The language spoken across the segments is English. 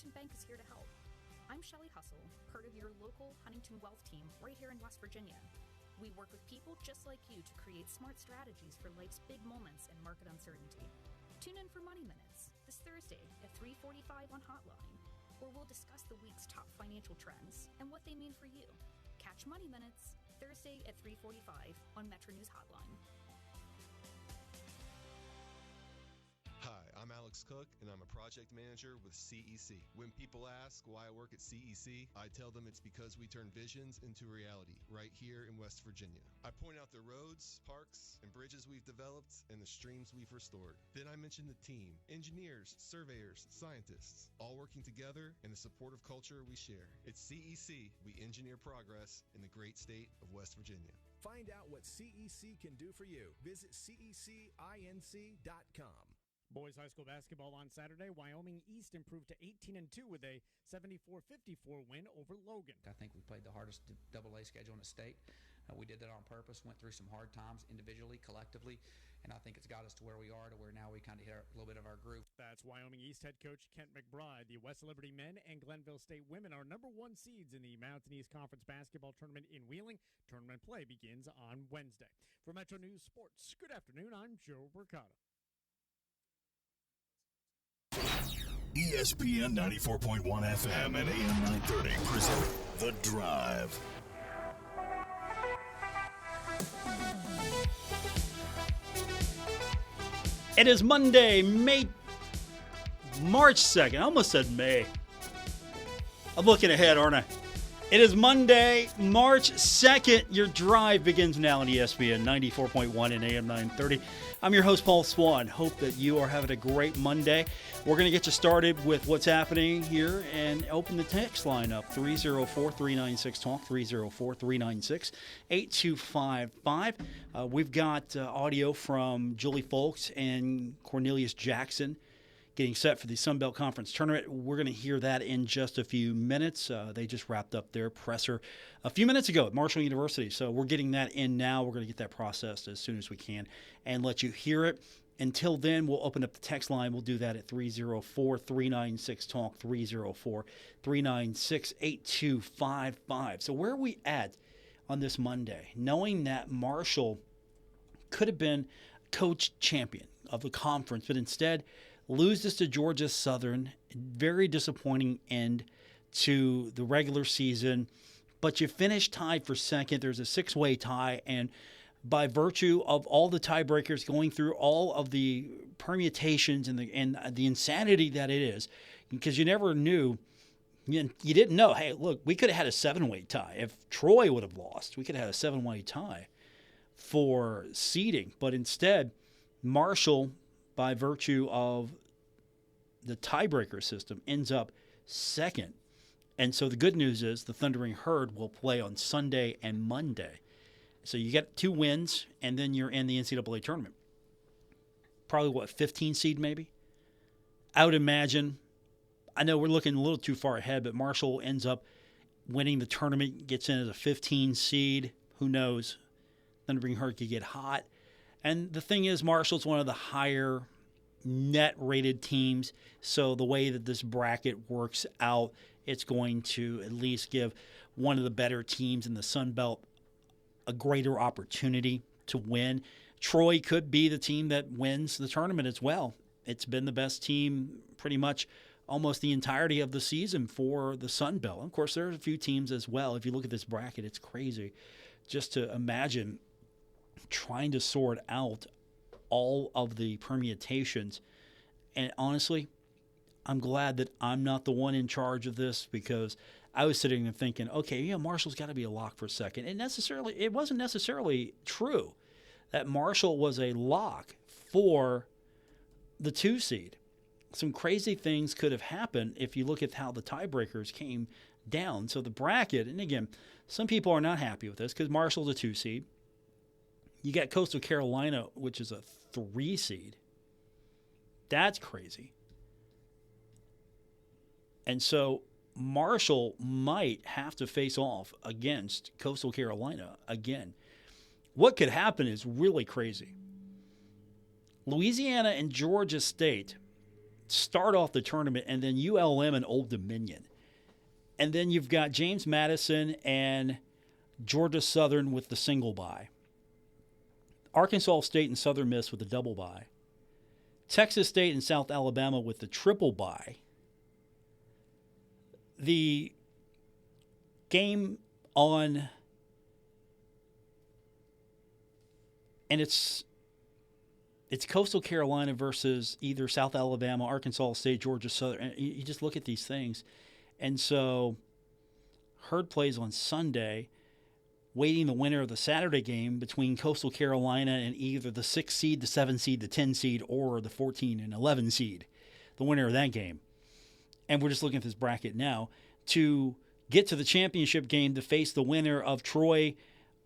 Huntington Bank is here to help. I'm Shelly Hustle, part of your local Huntington Wealth team right here in West Virginia. We work with people just like you to create smart strategies for life's big moments and market uncertainty. Tune in for Money Minutes this Thursday at 3:45 on Hotline, where we'll discuss the week's top financial trends and what they mean for you. Catch Money Minutes Thursday at 3:45 on Metro News Hotline. Hi, I'm Alex Cook, and I'm a project manager with CEC. When people ask why I work at CEC, I tell them it's because we turn visions into reality right here in West Virginia. I point out the roads, parks, and bridges we've developed and the streams we've restored. Then I mention the team, engineers, surveyors, scientists, all working together in the supportive culture we share. It's CEC, we engineer progress in the great state of West Virginia. Find out what CEC can do for you. Visit cecinc.com. Boys high school basketball on Saturday. Wyoming East improved to 18-2 with a 74-54 win over Logan. I think we played the hardest AA schedule in the state. We did that on purpose, went through some hard times individually, collectively, and I think it's got us to where we are, to where now we kind of hit a little bit of our groove. That's Wyoming East head coach Kent McBride. The West Liberty men and Glenville State women are number one seeds in the Mountain East Conference basketball tournament in Wheeling. Tournament play begins on Wednesday. For Metro News Sports, good afternoon. I'm Joe Mercado. ESPN 94.1 FM and AM 930 present The Drive. It is Monday, March 2nd. I almost said May. I'm looking ahead, aren't I? It is Monday, March 2nd. Your drive begins now on ESPN 94.1 and AM 930. I'm your host, Paul Swann. Hope that you are having a great Monday. We're going to get you started with what's happening here and open the text line up. 304-396-TALK, 304-396-8255. We've got audio from Juli Fulks and Corny Jackson getting set for the Sun Belt Conference Tournament. We're going to hear that in just a few minutes. They just wrapped up their presser a few minutes ago at Marshall University. So we're getting that in now. We're going to get that processed as soon as we can and let you hear it. Until then, we'll open up the text line. We'll do that at 304-396-TALK, 304-396-8255. So where are we at on this Monday? Knowing that Marshall could have been coach champion of the conference, but instead loses to Georgia Southern. Very disappointing end to the regular season. But you finish tied for second. There's a six-way tie. And by virtue of all the tiebreakers, going through all of the permutations and the insanity that it is, because you never knew, you didn't know, hey, look, we could have had a seven-way tie. If Troy would have lost, we could have had a seven-way tie for seeding. But instead, Marshall, by virtue of the tiebreaker system, ends up second. And so the good news is the Thundering Herd will play on Sunday and Monday. So you get 2 wins, and then you're in the NCAA tournament. Probably, 15 seed maybe? I would imagine. I know we're looking a little too far ahead, but Marshall ends up winning the tournament, gets in as a 15 seed. Who knows? Thundering Herd could get hot. And the thing is, Marshall's one of the higher net-rated teams, so the way that this bracket works out, it's going to at least give one of the better teams in the Sun Belt a greater opportunity to win. Troy could be the team that wins the tournament as well. It's been the best team pretty much almost the entirety of the season for the Sun Belt. Of course, there are a few teams as well. If you look at this bracket, it's crazy just to imagine trying to sort out all of the permutations. And honestly, I'm glad that I'm not the one in charge of this, because I was sitting there thinking, okay, yeah, Marshall's got to be a lock for second. And it wasn't necessarily true that Marshall was a lock for the 2 seed. Some crazy things could have happened if you look at how the tiebreakers came down. So the bracket, and again, some people are not happy with this because Marshall's a 2 seed. You got Coastal Carolina, which is a 3 seed. That's crazy. And so Marshall might have to face off against Coastal Carolina again. What could happen is really crazy. Louisiana and Georgia State start off the tournament, and then ULM and Old Dominion. And then you've got James Madison and Georgia Southern with the single bye. Arkansas State and Southern Miss with the double bye. Texas State and South Alabama with the triple bye. The game on, and it's Coastal Carolina versus either South Alabama, Arkansas State, Georgia Southern. You just look at these things. And so Herd plays on Sunday, waiting the winner of the Saturday game between Coastal Carolina and either the 6 seed, the 7 seed, the 10 seed, or the 14 and 11 seed, the winner of that game. And we're just looking at this bracket now to get to the championship game to face the winner of Troy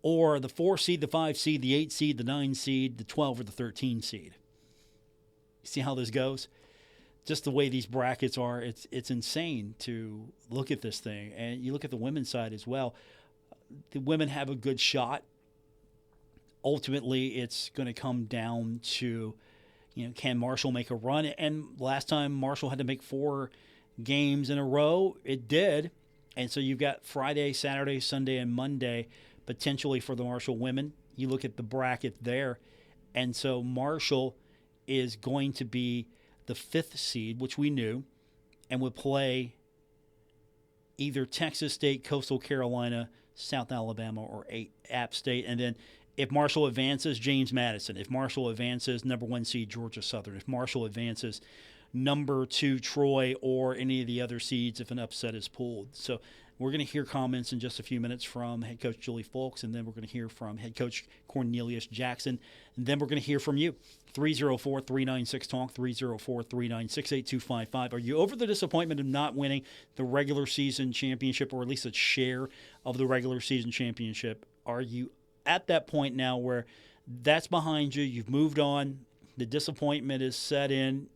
or the 4 seed, the 5 seed, the 8 seed, the 9 seed, the 12, or the 13 seed. You see how this goes? Just the way these brackets are, it's insane to look at this thing. And you look at the women's side as well. The women have a good shot. Ultimately, it's going to come down to, can Marshall make a run? And last time Marshall had to make 4 games in a row, it did. And so you've got Friday, Saturday, Sunday, and Monday potentially for the Marshall women. You look at the bracket there. And so Marshall is going to be the 5th seed, which we knew, and would play either Texas State, Coastal Carolina, South Alabama, or App State. And then if Marshall advances, James Madison. If Marshall advances, number 1 seed, Georgia Southern. If Marshall advances, number 2, Troy, or any of the other seeds if an upset is pulled. So we're going to hear comments in just a few minutes from head coach Juli Fulks, and then we're going to hear from head coach Corny Jackson, and then we're going to hear from you. 304-396-TALK, 304-396-8255. Are you over the disappointment of not winning the regular season championship, or at least a share of the regular season championship? Are you at that point now where that's behind you, you've moved on, the disappointment is set in,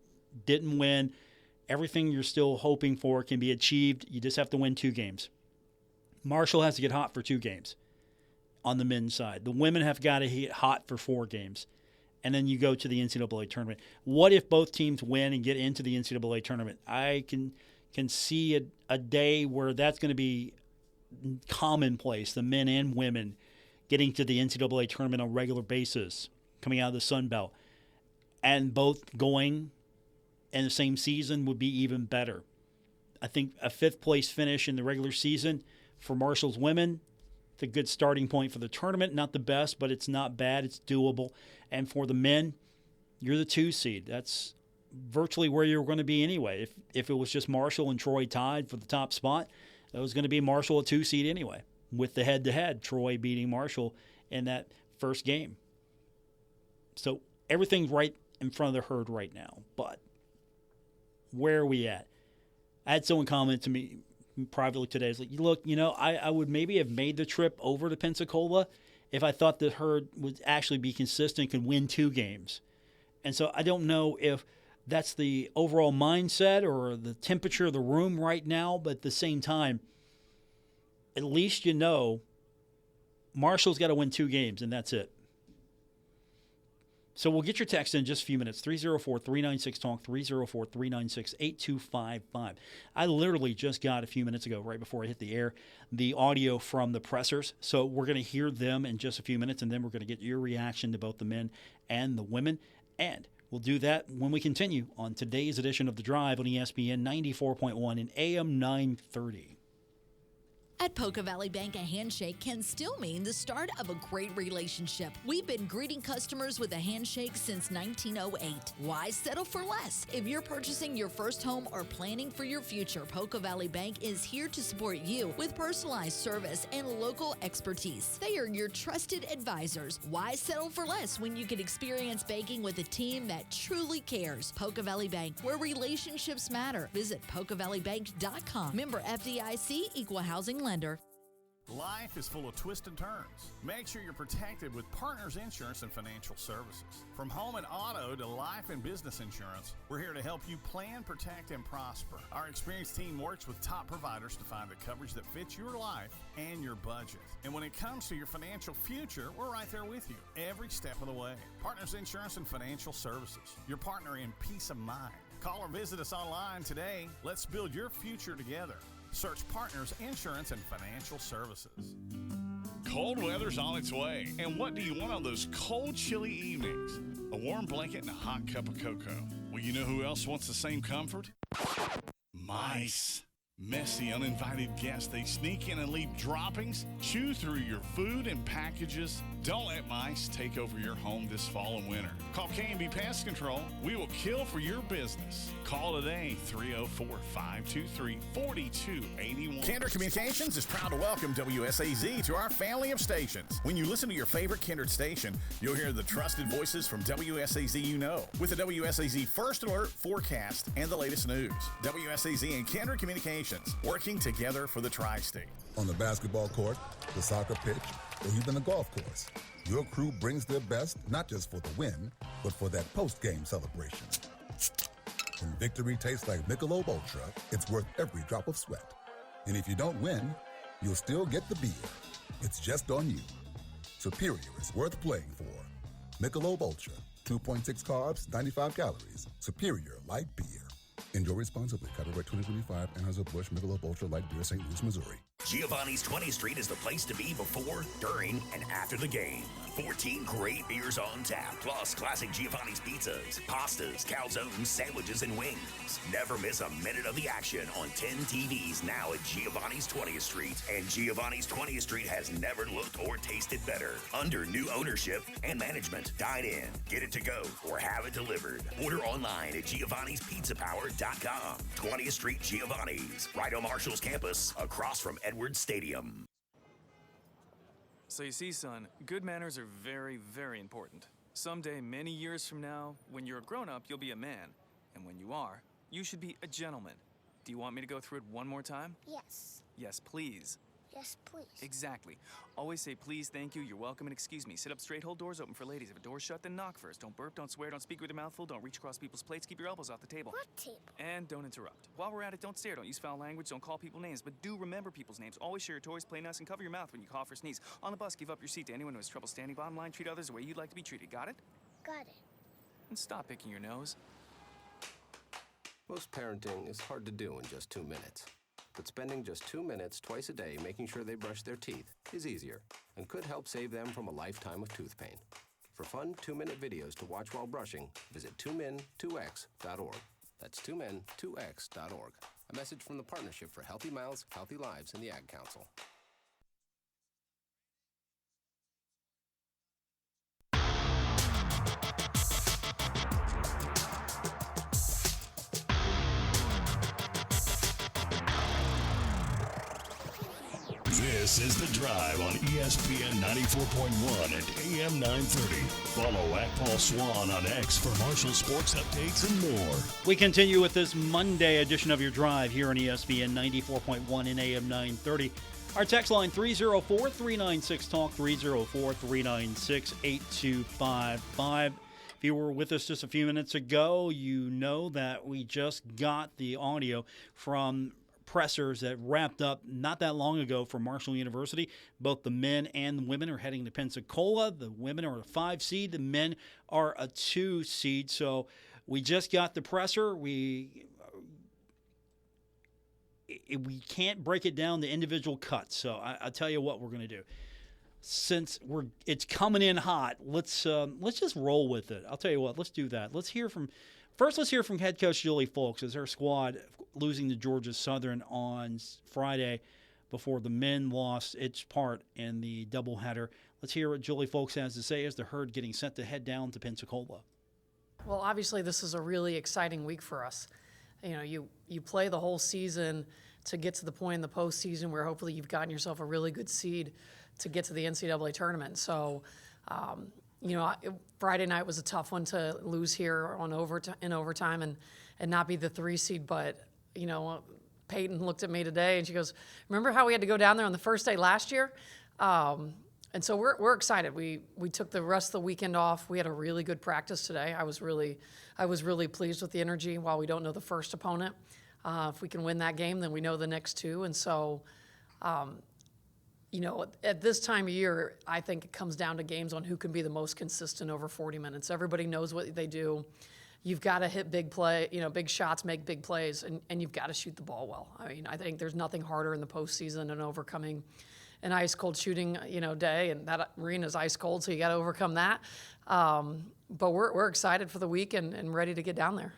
didn't win, everything you're still hoping for can be achieved, you just have to win 2 games? Marshall has to get hot for 2 games on the men's side. The women have got to get hot for 4 games. And then you go to the NCAA tournament. What if both teams win and get into the NCAA tournament? I can see a day where that's going to be commonplace, the men and women getting to the NCAA tournament on a regular basis, coming out of the Sun Belt. And both going in the same season would be even better. I think a 5th place finish in the regular season for Marshall's women, it's a good starting point for the tournament. Not the best, but it's not bad. It's doable. And for the men, you're the 2 seed. That's virtually where you're going to be anyway. If it was just Marshall and Troy tied for the top spot, it was going to be Marshall a 2 seed anyway, with the head-to-head, Troy beating Marshall in that first game. So everything's right in front of the Herd right now. But where are we at? I had someone comment to me privately today. It's like, look, I would maybe have made the trip over to Pensacola if I thought the Herd would actually be consistent, could win 2 games. And so I don't know if that's the overall mindset or the temperature of the room right now, but at the same time, at least Marshall's got to win 2 games, and that's it. So we'll get your text in just a few minutes, 304-396-TALK, 304-396-8255. I literally just got a few minutes ago, right before I hit the air, the audio from the pressers. So we're going to hear them in just a few minutes, and then we're going to get your reaction to both the men and the women. And we'll do that when we continue on today's edition of The Drive on ESPN 94.1 and AM 930. At Poca Valley Bank, a handshake can still mean the start of a great relationship. We've been greeting customers with a handshake since 1908. Why settle for less? If you're purchasing your first home or planning for your future, Poca Valley Bank is here to support you with personalized service and local expertise. They are your trusted advisors. Why settle for less when you can experience banking with a team that truly cares? Poca Valley Bank, where relationships matter. Visit PocaValleyBank.com. Member FDIC, Equal Housing Lender. Life is full of twists and turns. Make sure you're protected with Partners Insurance and Financial Services. From home and auto to life and business insurance, we're here to help you plan, protect, and prosper. Our experienced team works with top providers to find the coverage that fits your life and your budget. And when it comes to your financial future, we're right there with you every step of the way. Partners Insurance and Financial Services, your partner in peace of mind. Call or visit us online today. Let's build your future together. Search Partners Insurance and Financial Services. Cold weather's on its way, and what do you want on those cold, chilly evenings? A warm blanket and a hot cup of cocoa. Well, you know who else wants the same comfort? Mice. Messy, uninvited guests. They sneak in and leave droppings, chew through your food and packages. Don't let mice take over your home this fall and winter. Call K&B Pest Control. We will kill for your business. Call today, 304-523-4281. Kindred Communications is proud to welcome WSAZ to our family of stations. When you listen to your favorite Kindred station, you'll hear the trusted voices from WSAZ you know, with the WSAZ First Alert, forecast, and the latest news. WSAZ and Kindred Communications, working together for the Tri-State. On the basketball court, the soccer pitch, or even the golf course, your crew brings their best not just for the win, but for that post-game celebration. When victory tastes like Michelob Ultra, it's worth every drop of sweat. And if you don't win, you'll still get the beer. It's just on you. Superior is worth playing for. Michelob Ultra, 2.6 carbs, 95 calories. Superior light beer. Enjoy responsibly. Copyright 2025, Anheuser-Busch Michelob Ultra Light Beer, St. Louis, Missouri. Giovanni's 20th Street is the place to be before, during, and after the game. 14 great beers on tap, plus classic Giovanni's pizzas, pastas, calzones, sandwiches, and wings. Never miss a minute of the action on 10 TVs now at Giovanni's 20th Street. And Giovanni's 20th Street has never looked or tasted better. Under new ownership and management. Dine in, get it to go, or have it delivered. Order online at Giovanni'sPizzaPower.com. 20th Street Giovanni's, right on Marshall's campus, across from Edwards Stadium. So you see, son, good manners are very, very important. Someday, many years from now, when you're a grown-up, you'll be a man. And when you are, you should be a gentleman. Do you want me to go through it one more time? Yes. Yes, please. Yes, please. Exactly. Always say please, thank you, you're welcome, and excuse me. Sit up straight, hold doors open for ladies. If a door's shut, then knock first. Don't burp, don't swear, don't speak with your mouth full, don't reach across people's plates, keep your elbows off the table. What table? And don't interrupt. While we're at it, don't stare, don't use foul language, don't call people names, but do remember people's names. Always share your toys, play nice, and cover your mouth when you cough or sneeze. On the bus, give up your seat to anyone who has trouble standing. Bottom line, treat others the way you'd like to be treated. Got it? Got it. And stop picking your nose. Most parenting is hard to do in just 2 minutes. But spending just 2 minutes twice a day making sure they brush their teeth is easier and could help save them from a lifetime of tooth pain. For fun 2-minute videos to watch while brushing, visit 2min2x.org. That's 2min2x.org. A message from the Partnership for Healthy Mouths, Healthy Lives, and the Ag Council. This is The Drive on ESPN 94.1 and AM 930. Follow at Paul Swann on X for Marshall sports updates and more. We continue with this Monday edition of Your Drive here on ESPN 94.1 and AM 930. Our text line 304-396-TALK, 304-396-8255. If you were with us just a few minutes ago, you know that we just got the audio from pressers that wrapped up not that long ago for Marshall University. Both the men and the women are heading to Pensacola. The women are a 5 seed. The men are a 2 seed. So we just got the presser. We can't break it down to individual cuts. So I'll tell you what we're going to do. Since it's coming in hot, let's just roll with it. I'll tell you what. Let's do that. Let's hear from head coach Juli Fulks as her squad losing to Georgia Southern on Friday before the men lost its part in the doubleheader. Let's hear what Juli Fulks has to say as the Herd getting set to head down to Pensacola. Well, obviously this is a really exciting week for us. You know, you play the whole season to get to the point in the postseason where hopefully you've gotten yourself a really good seed to get to the NCAA tournament. So, Friday night was a tough one to lose here in overtime and not be the 3 seed. But, Peyton looked at me today and she goes, remember how we had to go down there on the first day last year? And so we're excited. We took the rest of the weekend off. We had a really good practice today. I was really pleased with the energy. While we don't know the first opponent, if we can win that game, then we know the next 2. And so, at this time of year, I think it comes down to games on who can be the most consistent over 40 minutes. Everybody knows what they do. you've got to hit big big shots, make big plays, and you've got to shoot the ball well. I mean, I think there's nothing harder in the postseason than overcoming an ice cold shooting, day, and that arena's ice cold, so you got to overcome that. But we're excited for the week and ready to get down there.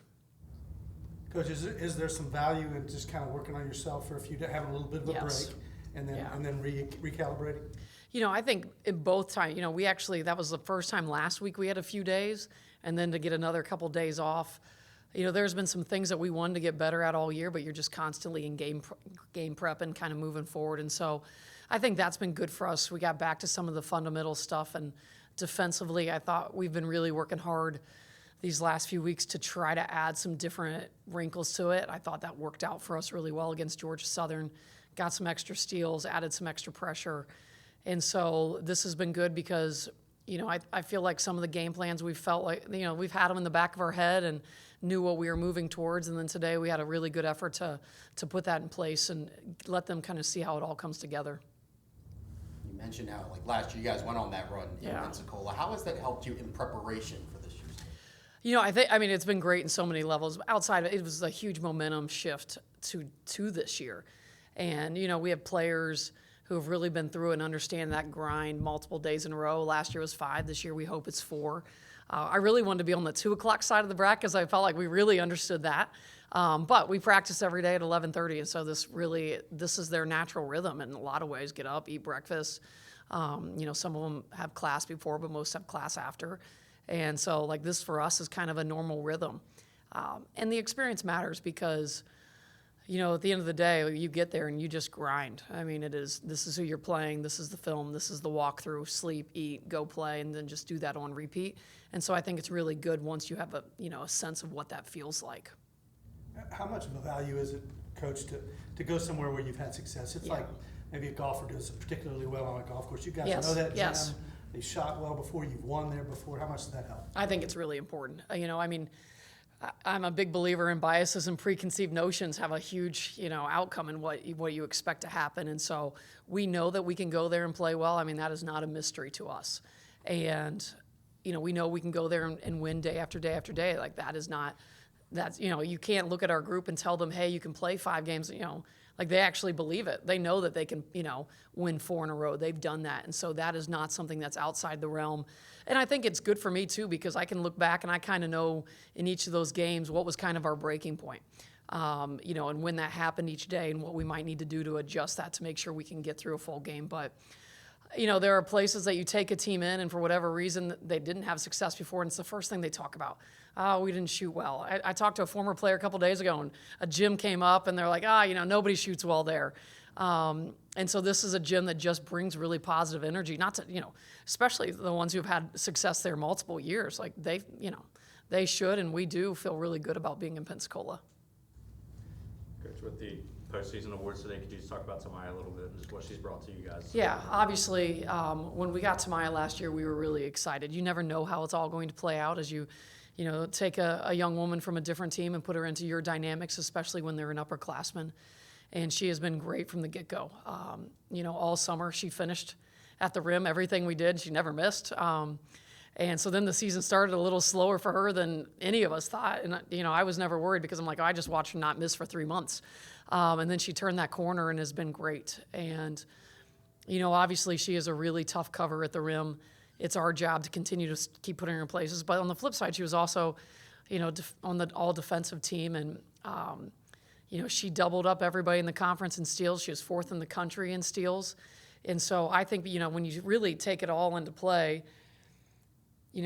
Coach, is there some value in just kind of working on yourself for a few days, having a little bit of a break, and then recalibrating? I think in both times, that was the first time last week we had a few days, and then to get another couple days off. There's been some things that we wanted to get better at all year, but you're just constantly in game prep and kind of moving forward. And so I think that's been good for us. We got back to some of the fundamental stuff, and defensively, I thought we've been really working hard these last few weeks to try to add some different wrinkles to it. I thought that worked out for us really well against Georgia Southern, got some extra steals, added some extra pressure. And so this has been good because, I feel like some of the game plans we felt like, we've had them in the back of our head and knew what we were moving towards. And then today we had a really good effort to put that in place and let them kind of see how it all comes together. You mentioned how, last year you guys went on that run in Pensacola. How has that helped you in preparation for this year's game? It's been great in so many levels. Outside of it, was a huge momentum shift to this year. And, we have players who have really been through and understand that grind multiple days in a row. Last year was 5. This year we hope it's 4. I really wanted to be on the 2 o'clock side of the bracket because I felt like we really understood that. But we practice every day at 11:30, and so this is their natural rhythm in a lot of ways. Get up, eat breakfast. Some of them have class before, but most have class after. And so this for us is kind of a normal rhythm. And the experience matters because at the end of the day, you get there and you just grind. This is who you're playing, this is the film, this is the walkthrough, sleep, eat, go play, and then just do that on repeat. And so I think it's really good once you have a sense of what that feels like. How much of a value is it, Coach, to go somewhere where you've had success? It's like maybe a golfer does particularly well on a golf course. You guys know that gym. They shot well before, you've won there before. How much does that help? I think it's really important. I'm a big believer in biases and preconceived notions have a huge, outcome in what you expect to happen. And so we know that we can go there and play well. That is not a mystery to us. And, we know we can go there and win day after day after day. You can't look at our group and tell them, hey, you can play 5 games, they actually believe it. They know that they can, win 4 in a row. They've done that. And so that is not something that's outside the realm. And I think it's good for me too, because I can look back and I kind of know in each of those games what was kind of our breaking point, and when that happened each day and what we might need to do to adjust that to make sure we can get through a full game. But, there are places that you take a team in and for whatever reason they didn't have success before, and it's the first thing they talk about. Oh, we didn't shoot well. I talked to a former player a couple days ago, and a gym came up, and they're like, nobody shoots well there. And so this is a gym that just brings really positive energy, not to, especially the ones who've had success there multiple years. They should, and we do feel really good about being in Pensacola. Coach, with the postseason awards today, could you just talk about Tamaya a little bit and just what she's brought to you guys? Yeah, obviously, when we got Tamaya last year, we were really excited. You never know how it's all going to play out as you take a young woman from a different team and put her into your dynamics, especially when they're an upperclassman. And she has been great from the get-go. All summer she finished at the rim, everything we did, she never missed. And so then the season started a little slower for her than any of us thought. And, I was never worried because I'm like, I just watched her not miss for 3 months. And then she turned that corner and has been great. And, obviously she is a really tough cover at the rim. It's our job to continue to keep putting her in places. But on the flip side, she was also, on the all-defensive team. And, she doubled up everybody in the conference in steals. She was 4th in the country in steals. And so I think, when you really take it all into play,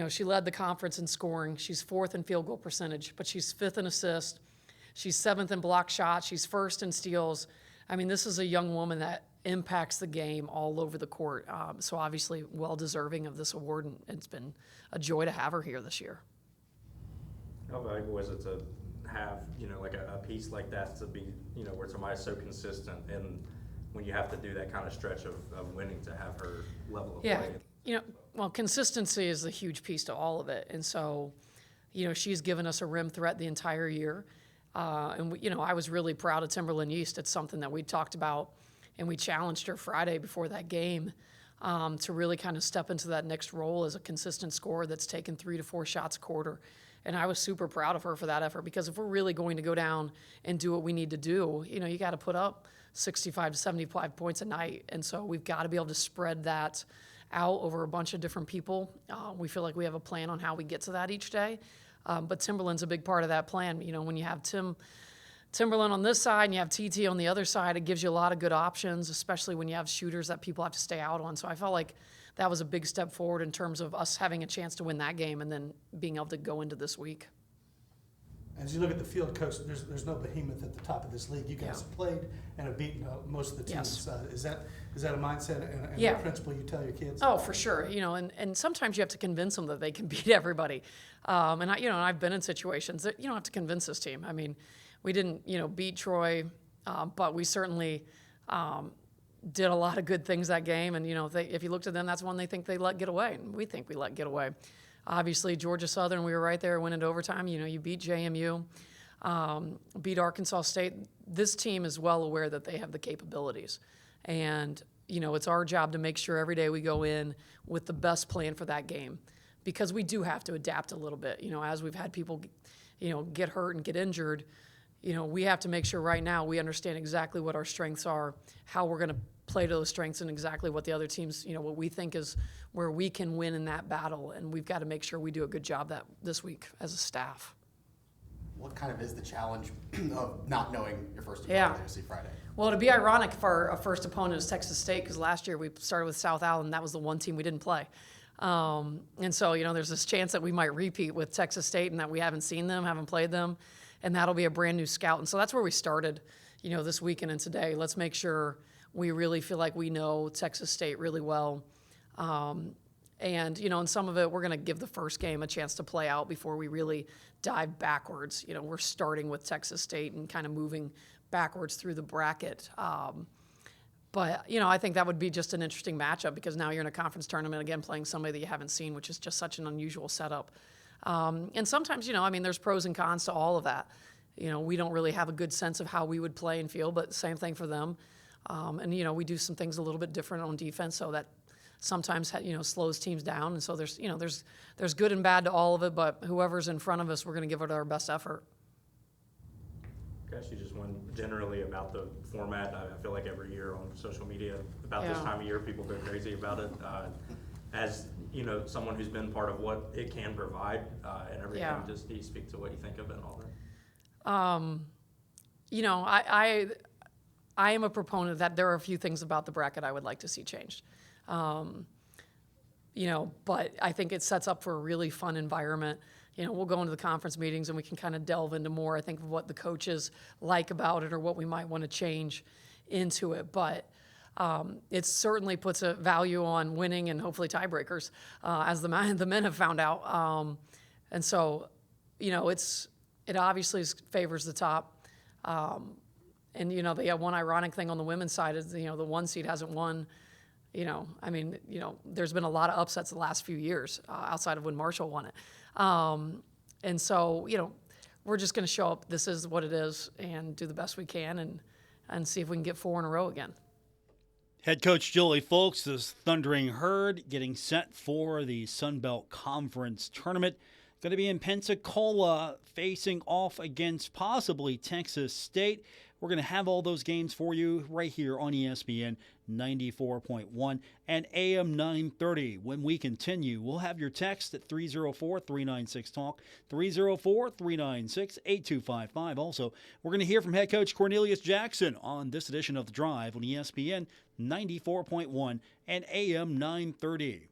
she led the conference in scoring. She's 4th in field goal percentage, but she's 5th in assists. She's 7th in block shots. She's 1st in steals. This is a young woman that impacts the game all over the court. So obviously well-deserving of this award, and it's been a joy to have her here this year. How valuable is it to have, a piece like that to be, where somebody's so consistent, and when you have to do that kind of stretch of winning, to have her level of play? Well, consistency is a huge piece to all of it. And so, she's given us a rim threat the entire year. And I was really proud of Timberland East. It's something that we talked about, and we challenged her Friday before that game to really kind of step into that next role as a consistent scorer that's taken 3 to 4 shots a quarter. And I was super proud of her for that effort, because if we're really going to go down and do what we need to do, you got to put up 65 to 75 points a night. And so we've got to be able to spread that out over a bunch of different people. We feel like we have a plan on how we get to that each day. But Timberland's a big part of that plan. When you have Timberland on this side and you have TT on the other side, it gives you a lot of good options, especially when you have shooters that people have to stay out on. So I felt like that was a big step forward in terms of us having a chance to win that game and then being able to go into this week. As you look at the field, Coach, there's no behemoth at the top of this league. You guys have played and have beaten most of the teams. Is that a mindset and a principle you tell your kids? Oh, for sure. And sometimes you have to convince them that they can beat everybody. And I've been in situations that you don't have to convince this team. I mean, we didn't, beat Troy, but we certainly did a lot of good things that game. And, if you looked at them, that's one they think they let get away. And we think we let get away. Obviously, Georgia Southern, we were right there, went into overtime. You beat JMU, beat Arkansas State. This team is well aware that they have the capabilities. And, it's our job to make sure every day we go in with the best plan for that game, because we do have to adapt a little bit. As we've had people, get hurt and get injured, we have to make sure right now we understand exactly what our strengths are, how we're going to play to those strengths, and exactly what the other teams, what we think is where we can win in that battle. And we've got to make sure we do a good job this week as a staff. What kind of is the challenge of not knowing your first opponent this Friday? Well, it'd be ironic if our first opponent is Texas State, because last year we started with South Allen, and that was the one team we didn't play. And so, there's this chance that we might repeat with Texas State and that we haven't seen them, haven't played them, and that'll be a brand new scout. And so that's where we started, this weekend and today. Let's make sure we really feel like we know Texas State really well. And, in some of it, we're going to give the first game a chance to play out before we really dive backwards. We're starting with Texas State and kind of moving backwards through the bracket. But, I think that would be just an interesting matchup, because now you're in a conference tournament, again, playing somebody that you haven't seen, which is just such an unusual setup. And sometimes, there's pros and cons to all of that. We don't really have a good sense of how we would play and feel, but same thing for them. And, we do some things a little bit different on defense, so that sometimes, slows teams down. And so there's good and bad to all of it, but whoever's in front of us, we're going to give it our best effort. Gosh, you just won generally about the format. I feel like every year on social media about this time of year, people go crazy about it. As, someone who's been part of what it can provide and everything, just do you speak to what you think of it and all that? I am a proponent that there are a few things about the bracket I would like to see changed. But I think it sets up for a really fun environment. We'll go into the conference meetings and we can kind of delve into more, I think, of what the coaches like about it or what we might want to change into it. But it certainly puts a value on winning and hopefully tiebreakers, as the men have found out. And so, it obviously favors the top. And, they have one ironic thing on the women's side is, the one seed hasn't won. There's been a lot of upsets the last few years outside of when Marshall won it. And so, we're just going to show up. This is what it is, and do the best we can and see if we can get 4 in a row again. Head coach Juli Fulks, this Thundering Herd, getting set for the Sun Belt Conference Tournament. Going to be in Pensacola, facing off against possibly Texas State. We're going to have all those games for you right here on ESPN 94.1 and AM 930. When we continue, we'll have your text at 304-396-TALK, 304-396-8255. Also, we're going to hear from head coach Corny Jackson on this edition of The Drive on ESPN 94.1 and AM 930.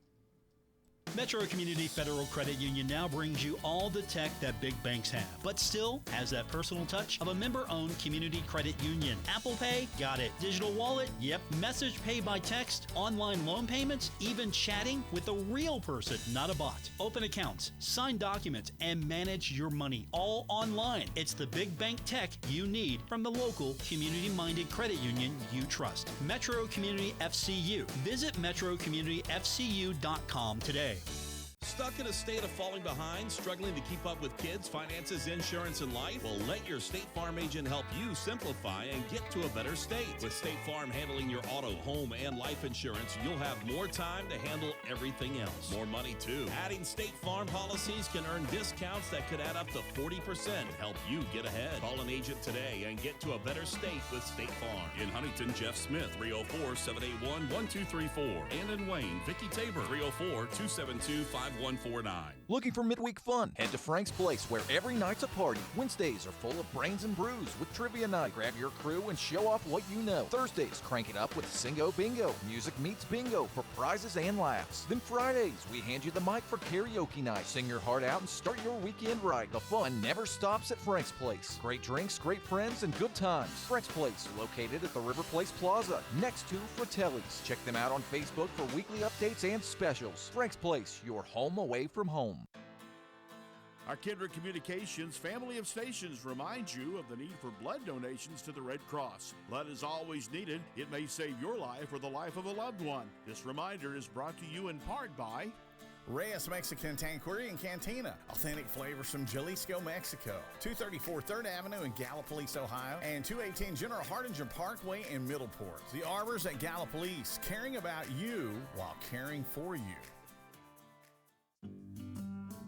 Metro Community Federal Credit Union now brings you all the tech that big banks have, but still has that personal touch of a member-owned community credit union. Apple Pay? Got it. Digital wallet? Yep. Message pay by text, online loan payments, even chatting with a real person, not a bot. Open accounts, sign documents, and manage your money all online. It's the big bank tech you need from the local community-minded credit union you trust. Metro Community FCU. Visit metrocommunityfcu.com today. Stuck in a state of falling behind, struggling to keep up with kids, finances, insurance, and life? Well, let your State Farm agent help you simplify and get to a better state. With State Farm handling your auto, home, and life insurance, you'll have more time to handle everything else. More money, too. Adding State Farm policies can earn discounts that could add up to 40% and help you get ahead. Call an agent today and get to a better state with State Farm. In Huntington, Jeff Smith, 304-781-1234. And in Wayne, Vicky Tabor, 304-272-5149. Looking for midweek fun? Head to Frank's Place, where every night's a party. Wednesdays are full of brains and brews with trivia night. Grab your crew and show off what you know. Thursdays, crank it up with Singo Bingo. Music meets bingo for prizes and laughs. Then Fridays, we hand you the mic for karaoke night. Sing your heart out and start your weekend right. The fun never stops at Frank's Place. Great drinks, great friends, and good times. Frank's Place, located at the River Place Plaza, next to Fratelli's. Check them out on Facebook for weekly updates and specials. Frank's Place, your home away from home. Our Kindred Communications family of stations reminds you of the need for blood donations to the Red Cross. Blood is always needed. It may save your life or the life of a loved one. This reminder is brought to you in part by Reyes Mexican Tanqueria and Cantina. Authentic flavors from Jalisco, Mexico. 234 3rd Avenue in Gallipolis, Ohio. And 218 General Hardinger Parkway in Middleport. The Arbors at Gallipolis, caring about you while caring for you.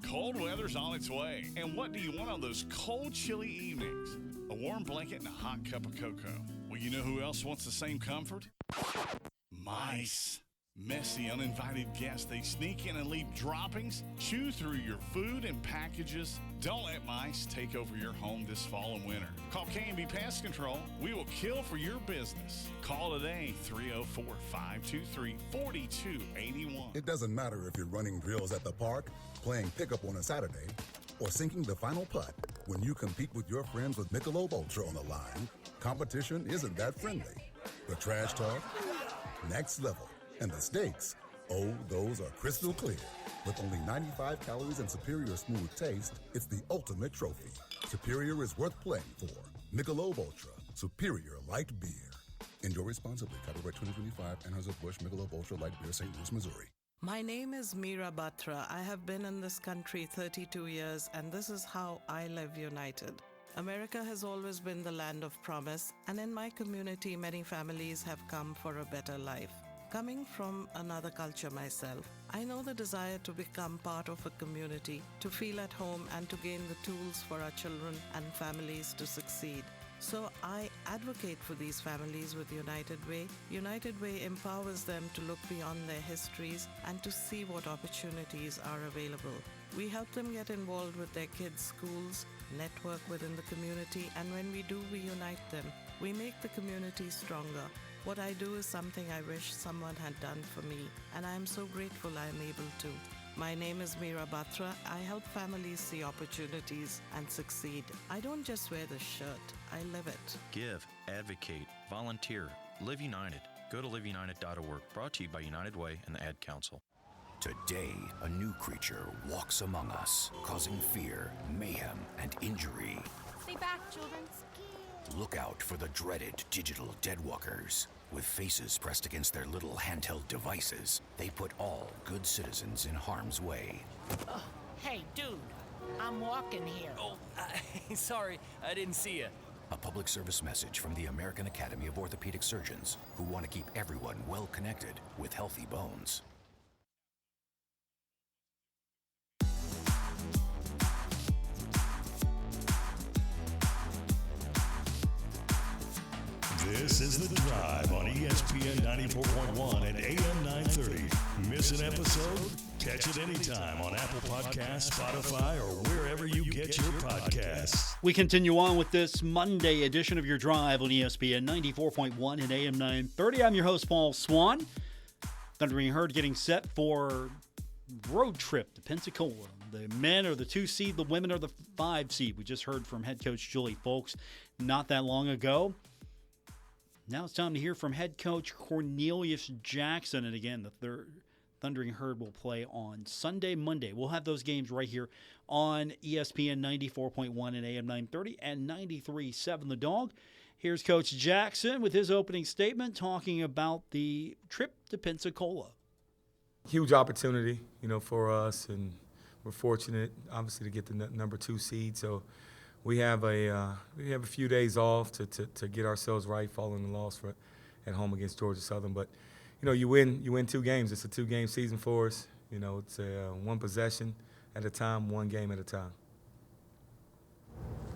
Cold weather's on its way, and what do you want on those cold, chilly evenings? A warm blanket and a hot cup of cocoa. Well, you know who else wants the same comfort? Mice. Messy, uninvited guests. They sneak in and leave droppings, chew through your food and packages. Don't let mice take over your home this fall and winter. Call K&B Pest Control. We will kill for your business. Call today, 304-523-4281. It doesn't matter if you're running drills at the park, playing pickup on a Saturday, or sinking the final putt. When you compete with your friends with Michelob Ultra on the line, competition isn't that friendly. The trash talk, next level. And the stakes, oh, those are crystal clear. With only 95 calories and superior smooth taste, it's the ultimate trophy. Superior is worth playing for. Michelob Ultra, superior light beer. Enjoy responsibly. Copyright 2025, Anheuser-Busch Michelob Ultra Light Beer, St. Louis, Missouri. My name is Meera Batra. I have been in this country 32 years, and this is how I live united. America has always been the land of promise, and in my community, many families have come for a better life. Coming from another culture myself, I know the desire to become part of a community, to feel at home, and to gain the tools for our children and families to succeed. So I advocate for these families with United Way. United Way empowers them to look beyond their histories and to see what opportunities are available. We help them get involved with their kids' schools, network within the community, and when we do, we unite them. We make the community stronger. What I do is something I wish someone had done for me, and I am so grateful I am able to. My name is Meera Batra. I help families see opportunities and succeed. I don't just wear the shirt, I live it. Give, advocate, volunteer, Live United. Go to liveunited.org. Brought to you by United Way and the Ad Council. Today, a new creature walks among us, causing fear, mayhem, and injury. Stay back, children. Look out for the dreaded digital deadwalkers. With faces pressed against their little handheld devices, they put all good citizens in harm's way. Hey, dude, I'm walking here. Oh, sorry, I didn't see you. A public service message from the American Academy of Orthopedic Surgeons, who want to keep everyone well connected with healthy bones. This is The Drive on ESPN 94.1 and AM 930. Miss an episode? Catch it anytime on Apple Podcasts, Spotify, or wherever you get your podcasts. We continue on with this Monday edition of Your Drive on ESPN 94.1 and AM 930. I'm your host, Paul Swann. Thundering Herd getting set for road trip to Pensacola. The men are the 2 seed, the women are the 5 seed. We just heard from head coach Juli Fulks not that long ago. Now it's time to hear from head coach Corny Jackson. And again, the Thundering Herd will play on Sunday, Monday. We'll have those games right here on ESPN 94.1 and AM 930 and 93.7 The Dog. Here's Coach Jackson with his opening statement talking about the trip to Pensacola. Huge opportunity, for us, and we're fortunate, obviously, to get the number 2 seed. So we have a few days off to get ourselves right following the loss at home against Georgia Southern. But you win 2 games. It's a 2-game season for us. It's a 1 possession at a time, 1 game at a time.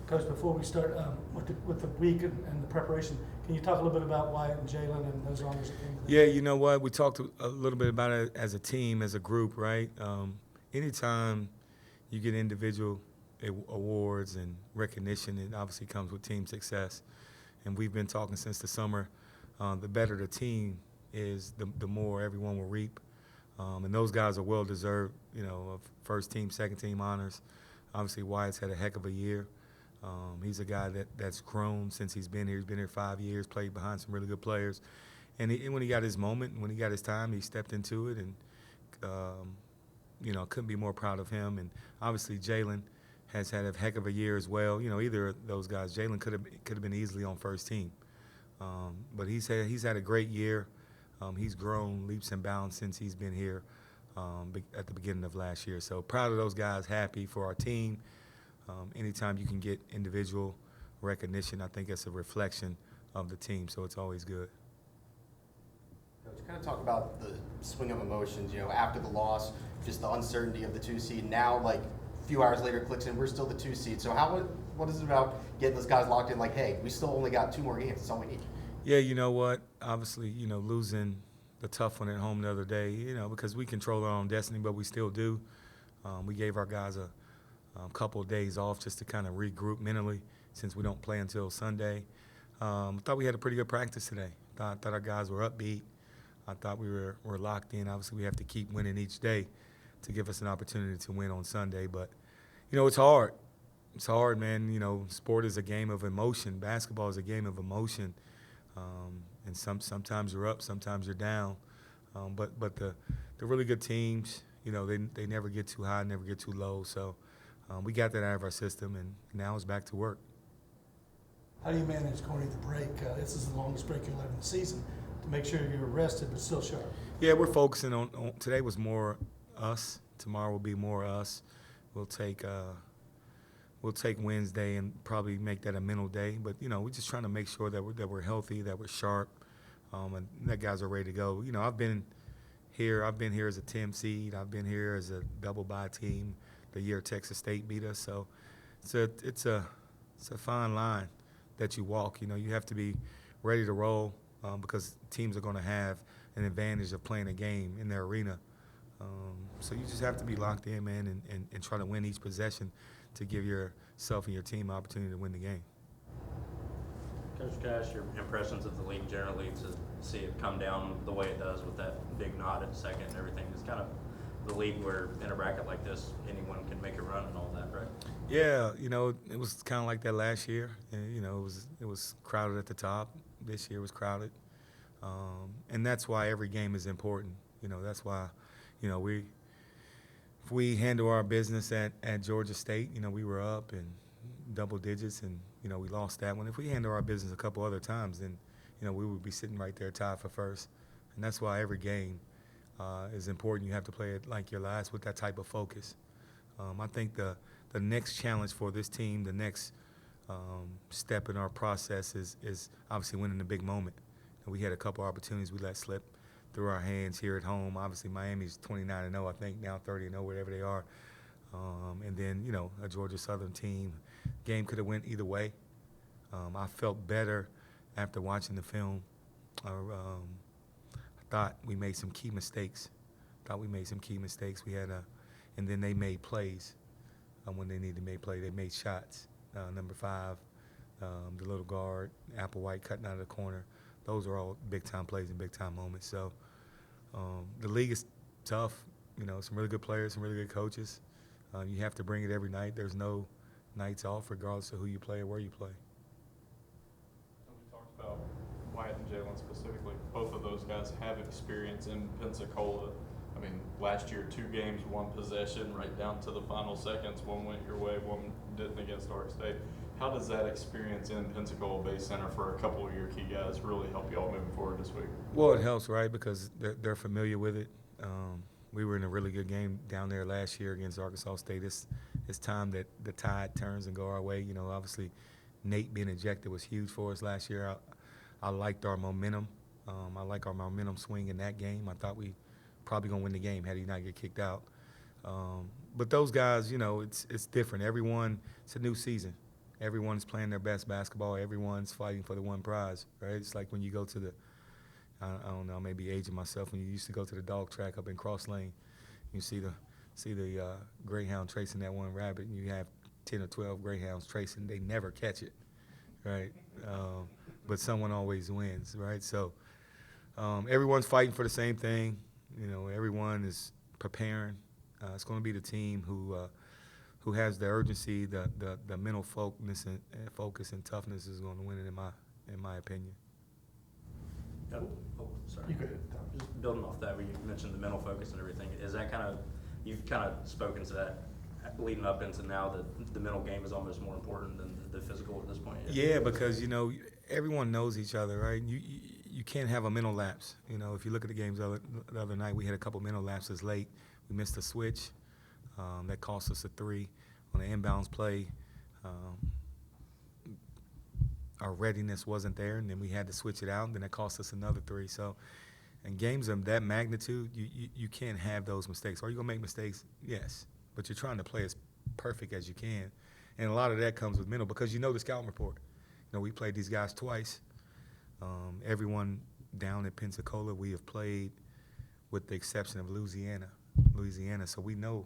Coach, before we start with the week and the preparation, can you talk a little bit about Wyatt and Jalen and those honors that came today? Yeah, you know what? We talked a little bit about it as a team, as a group, right? Anytime you get individual awards and recognition, it obviously comes with team success. And we've been talking since the summer, the better the team is, the more everyone will reap. And those guys are well-deserved, of first team, second team honors. Obviously, Wyatt's had a heck of a year. He's a guy that's grown since he's been here. He's been here 5 years, played behind some really good players. And when he got his moment, when he got his time, he stepped into it. And, couldn't be more proud of him. And obviously, Jalen has had a heck of a year as well. Either of those guys, Jalen could have been easily on first team. But he's had a great year. He's grown leaps and bounds since he's been here at the beginning of last year. So proud of those guys, happy for our team. Anytime you can get individual recognition, I think it's a reflection of the team, so it's always good. Coach, kind of talk about the swing of emotions, after the loss, just the uncertainty of the 2 seed. Now, like, a few hours later, clicks in, we're still the 2 seed. So what is it about getting those guys locked in, like, hey, we still only got 2 more games, that's all we need? Yeah, you know what? Obviously, losing the tough one at home the other day, because we control our own destiny, but we still do. We gave our guys a couple of days off just to kind of regroup mentally since we don't play until Sunday. Thought we had a pretty good practice today. Thought our guys were upbeat. I thought we were locked in. Obviously, we have to keep winning each day to give us an opportunity to win on Sunday. But, it's hard. It's hard, man. Sport is a game of emotion. Basketball is a game of emotion. And sometimes you're up, sometimes you're down. But the really good teams, they never get too high, never get too low. So we got that out of our system, and now it's back to work. How do you manage, Corny, the break? This is the longest break you'll have in the season, to make sure you're rested but still sharp. Yeah, we're focusing on today was more us. Tomorrow will be more us. We'll take Wednesday and probably make that a mental day. But we're just trying to make sure that we're healthy, that we're sharp, and that guys are ready to go. I've been here as a 10 seed. I've been here as a double bye team the year Texas State beat us. So it's a fine line that you walk. You have to be ready to roll because teams are going to have an advantage of playing a game in their arena. So you just have to be locked in, man, and try to win each possession to give yourself and your team an opportunity to win the game. Coach Cash, your impressions of the league generally, to see it come down the way it does with that big nod at second and everything, is kind of the league where in a bracket like this anyone can make a run and all that, right? Yeah, it was kind of like that last year. And, it was crowded at the top. This year was crowded, and that's why every game is important. That's why, if we handle our business at Georgia State, we were up in double digits, and we lost that one. If we handle our business a couple other times, then we would be sitting right there tied for first, and that's why every game is important. You have to play it like your last with that type of focus. I think the next challenge for this team, the next step in our process is obviously winning the big moment. And we had a couple opportunities we let slip through our hands here at home. Obviously, Miami's 29-0, I think, now 30-0, whatever they are. And then, a Georgia Southern team. Game could have went either way. I felt better after watching the film. I thought we made some key mistakes. We had and then they made plays when they needed to make plays. They made shots. Number 5, the little guard, Applewhite cutting out of the corner. Those are all big-time plays and big-time moments. So the league is tough. Some really good players, some really good coaches. You have to bring it every night. There's no nights off regardless of who you play or where you play. We talked about Wyatt and Jalen specifically. Both of those guys have experience in Pensacola. I mean, last year, 2 games, 1 possession, right down to the final seconds. One went your way, one didn't against Oregon State. How does that experience in Pensacola Bay Center for a couple of your key guys really help you all moving forward this week? Well, it helps, right, because they're familiar with it. We were in a really good game down there last year against Arkansas State. It's time that the tide turns and go our way. You know, obviously, Nate being ejected was huge for us last year. I liked our momentum. I like our momentum swing in that game. I thought we probably gonna win the game had he not get kicked out. But those guys, you know, it's different. It's a new season. Everyone's playing their best basketball. Everyone's fighting for the one prize, right? It's like when you go to I don't know, maybe aging myself. When you used to go to the dog track up in Cross Lane, you see the greyhound tracing that one rabbit, and you have 10 or 12 greyhounds tracing. They never catch it, right? But someone always wins, right? So everyone's fighting for the same thing. You know, everyone is preparing. It's going to be the team who has the urgency, the mental focus and toughness is going to win it in my opinion. Oh, sorry. You go ahead, Tom. Just building off that, where you mentioned the mental focus and everything, is that you've kind of spoken to that leading up into now that the mental game is almost more important than the physical at this point? Yeah, because, you know, everyone knows each other, right? You can't have a mental lapse. You know, if you look at the games the other night, we had a couple mental lapses late. We missed a switch that cost us a 3 on an inbounds play. Our readiness wasn't there, and then we had to switch it out, and then it cost us another 3. So in games of that magnitude, you can't have those mistakes. Are you going to make mistakes? Yes. But you're trying to play as perfect as you can. And a lot of that comes with mental because you know the scouting report. You know, we played these guys twice. Everyone down at Pensacola, we have played with the exception of Louisiana. So we know,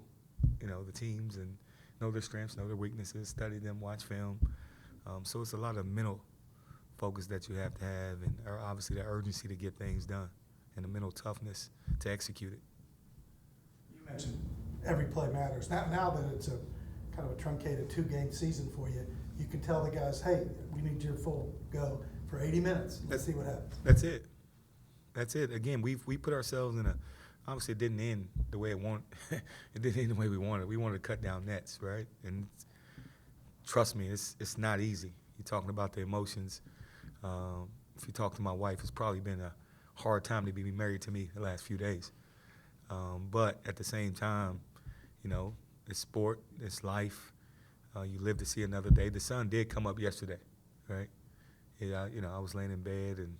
you know, the teams and know their strengths, know their weaknesses, study them, watch film. So it's a lot of mental focus that you have to have, and obviously the urgency to get things done and the mental toughness to execute it. You mentioned every play matters. Now that it's a kind of a truncated 2-game season for you, you can tell the guys, hey, we need your full go for 80 minutes. Let's see what happens. That's it. Again, we put ourselves in obviously it didn't end the way it didn't end the way we wanted. We wanted to cut down nets, right? And trust me, it's not easy. You're talking about the emotions. If you talk to my wife, it's probably been a hard time to be married to me the last few days. But at the same time, you know, it's sport, it's life. You live to see another day. The sun did come up yesterday, right? Yeah, you know, I was laying in bed and